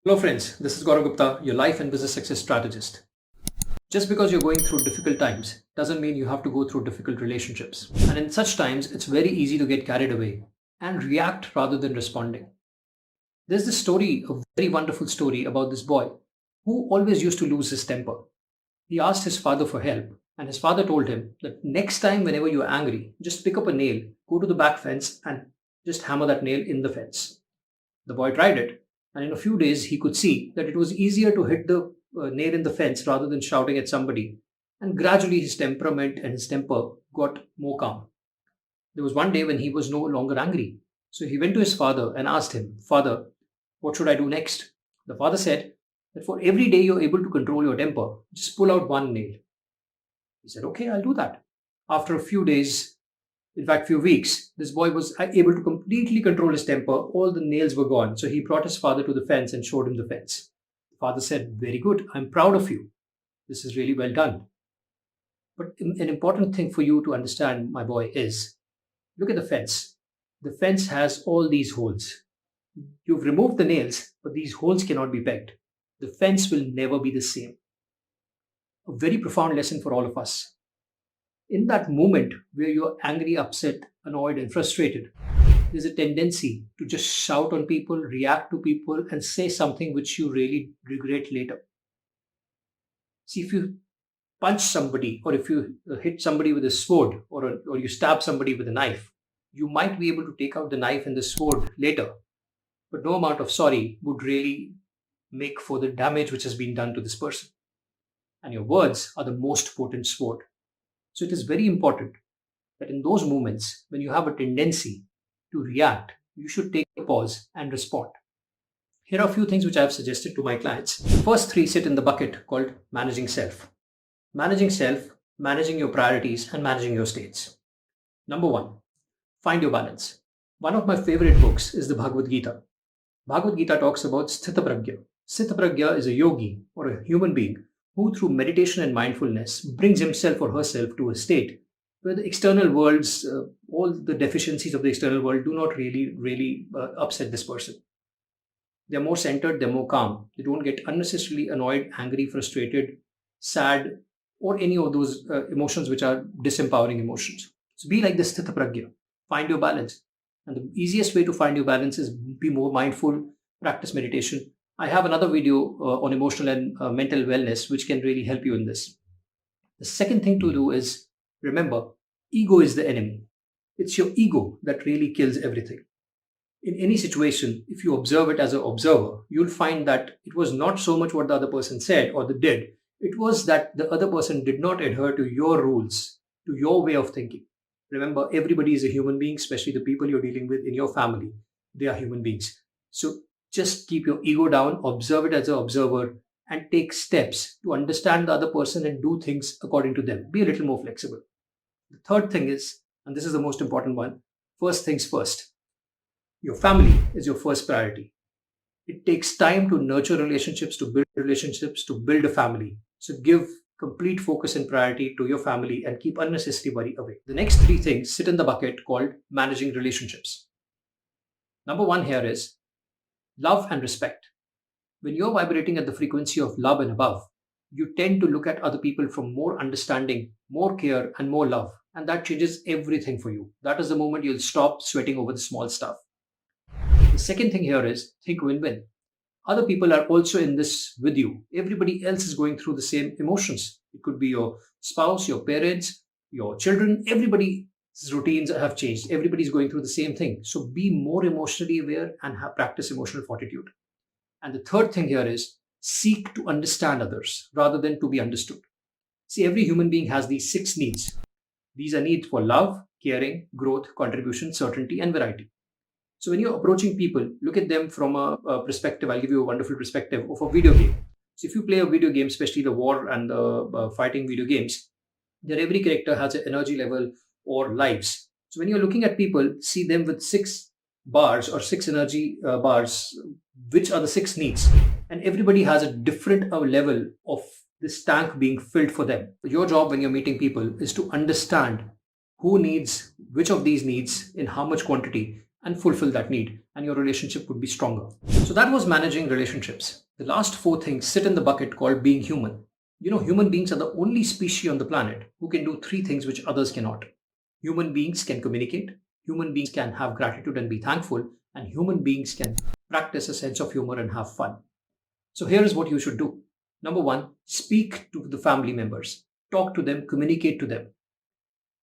Hello, friends. This is Gaurav Gupta, your life and business success strategist. Just because you're going through difficult times doesn't mean you have to go through difficult relationships. And in such times, it's very easy to get carried away and react rather than responding. There's this story, a very wonderful story about this boy who always used to lose his temper. He asked his father for help, and his father told him that next time, whenever you're angry, just pick up a nail, go to the back fence, and just hammer that nail in the fence. The boy tried it, and in a few days he could see that it was easier to hit the nail in the fence rather than shouting at somebody. And gradually his temperament and his temper got more calm. There was one day when he was no longer angry. So he went to his father and asked him, "Father, what should I do next?" The father said that for every day you're able to control your temper, just pull out one nail. He said, "Okay, I'll do that." After a few days, in fact, few weeks, this boy was able to completely control his temper. All the nails were gone. So he brought his father to the fence and showed him the fence. The father said, "Very good. I'm proud of you. This is really well done." But an important thing for you to understand, my boy, is look at the fence. The fence has all these holes. You've removed the nails, but these holes cannot be pegged. The fence will never be the same. A very profound lesson for all of us. In that moment where you're angry, upset, annoyed, and frustrated, there's a tendency to just shout on people, react to people, and say something which you really regret later. See, if you punch somebody, or if you hit somebody with a sword, or you stab somebody with a knife, you might be able to take out the knife and the sword later, but no amount of sorry would really make for the damage which has been done to this person. And your words are the most potent sword. So it is very important that in those moments when you have a tendency to react, you should take a pause and respond. Here are a few things which I have suggested to my clients. The first three sit in the bucket called managing self. Managing self, managing your priorities, and managing your states. Number one, find your balance. One of my favorite books is the Bhagavad Gita. Bhagavad Gita talks about Sthita Pragya. Sthita Pragya is a yogi or a human being who, through meditation and mindfulness, brings himself or herself to a state where the external world's, all the deficiencies of the external world do not really upset this person. They're more centered, they're more calm. They don't get unnecessarily annoyed, angry, frustrated, sad, or any of those emotions which are disempowering emotions. So be like this Sthita Pragya. Find your balance. And the easiest way to find your balance is be more mindful, practice meditation. I have another video on emotional and mental wellness, which can really help you in this. The second thing to do is remember, ego is the enemy. It's your ego that really kills everything. In any situation, if you observe it as an observer, you'll find that it was not so much what the other person said or they did. It was that the other person did not adhere to your rules, to your way of thinking. Remember, everybody is a human being, especially the people you're dealing with in your family. They are human beings. So just keep your ego down, observe it as an observer, and take steps to understand the other person and do things according to them. Be a little more flexible. The third thing is, and this is the most important one, first things first. Your family is your first priority. It takes time to nurture relationships, to build a family. So give complete focus and priority to your family and keep unnecessary worry away. The next three things sit in the bucket called managing relationships. Number one here is love and respect. When you're vibrating at the frequency of love and above, you tend to look at other people from more understanding, more care, and more love. And that changes everything for you. That is the moment you'll stop sweating over the small stuff. The second thing here is think win win. Other people are also in this with you. Everybody else is going through the same emotions. It could be your spouse, your parents, your children. Everybody's routines have changed. Everybody's going through the same thing. So be more emotionally aware and practice emotional fortitude. And the third thing here is seek to understand others rather than to be understood. See, every human being has these 6 needs. These are needs for love, caring, growth, contribution, certainty, and variety. So when you're approaching people, look at them from a perspective. I'll give you a wonderful perspective of a video game. So if you play a video game, especially the war and the fighting video games, there every character has an energy level or lives. So when you're looking at people, see them with 6 bars or 6 energy bars, which are the 6 needs. And everybody has a different level of this tank being filled for them. Your job when you're meeting people is to understand who needs which of these needs in how much quantity and fulfill that need, and your relationship would be stronger. So that was managing relationships. The last four things sit in the bucket called being human. Human beings are the only species on the planet who can do three things which others cannot. Human beings can communicate, human beings can have gratitude and be thankful, and human beings can practice a sense of humor and have fun. So here is what you should do. Number one, speak to the family members. Talk to them, communicate to them.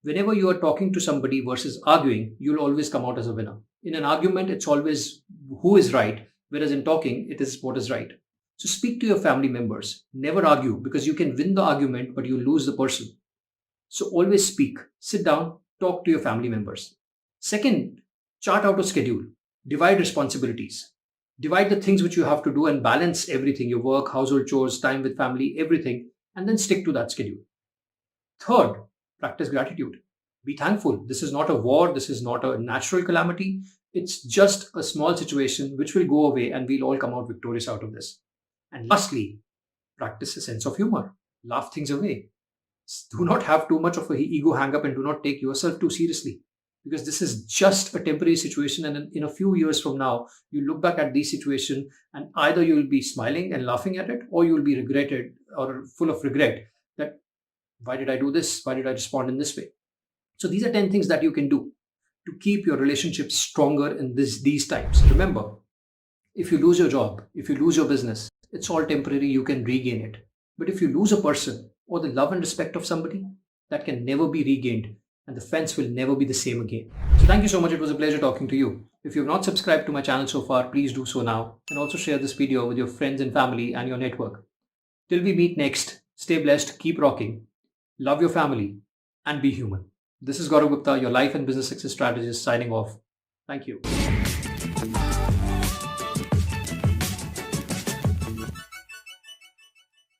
Whenever you are talking to somebody versus arguing, you'll always come out as a winner. In an argument, it's always who is right, whereas in talking, it is what is right. So speak to your family members. Never argue because you can win the argument, but you lose the person. So always speak. Sit down, talk to your family members. Second, chart out a schedule. Divide responsibilities. Divide the things which you have to do and balance everything, your work, household chores, time with family, everything, and then stick to that schedule. Third, practice gratitude. Be thankful. This is not a war. This is not a natural calamity. It's just a small situation which will go away and we'll all come out victorious out of this. And lastly, practice a sense of humor. Laugh things away. Do not have too much of an ego hang up and do not take yourself too seriously, because this is just a temporary situation, and in a few years from now you look back at this situation and either you will be smiling and laughing at it, or you will be regretted or full of regret that why did I do this, why did I respond in this way. So these are 10 things that you can do to keep your relationship stronger in these times. Remember, if you lose your job, if you lose your business, it's all temporary, you can regain it. But if you lose a person or the love and respect of somebody, that can never be regained, and the fence will never be the same again. So thank you so much. It was a pleasure talking to you. If you have not subscribed to my channel so far, please do so now, and also share this video with your friends and family and your network. Till we meet next, stay blessed, keep rocking, love your family, and be human. This is Gaurav Gupta, your life and business success strategist, signing off. Thank you.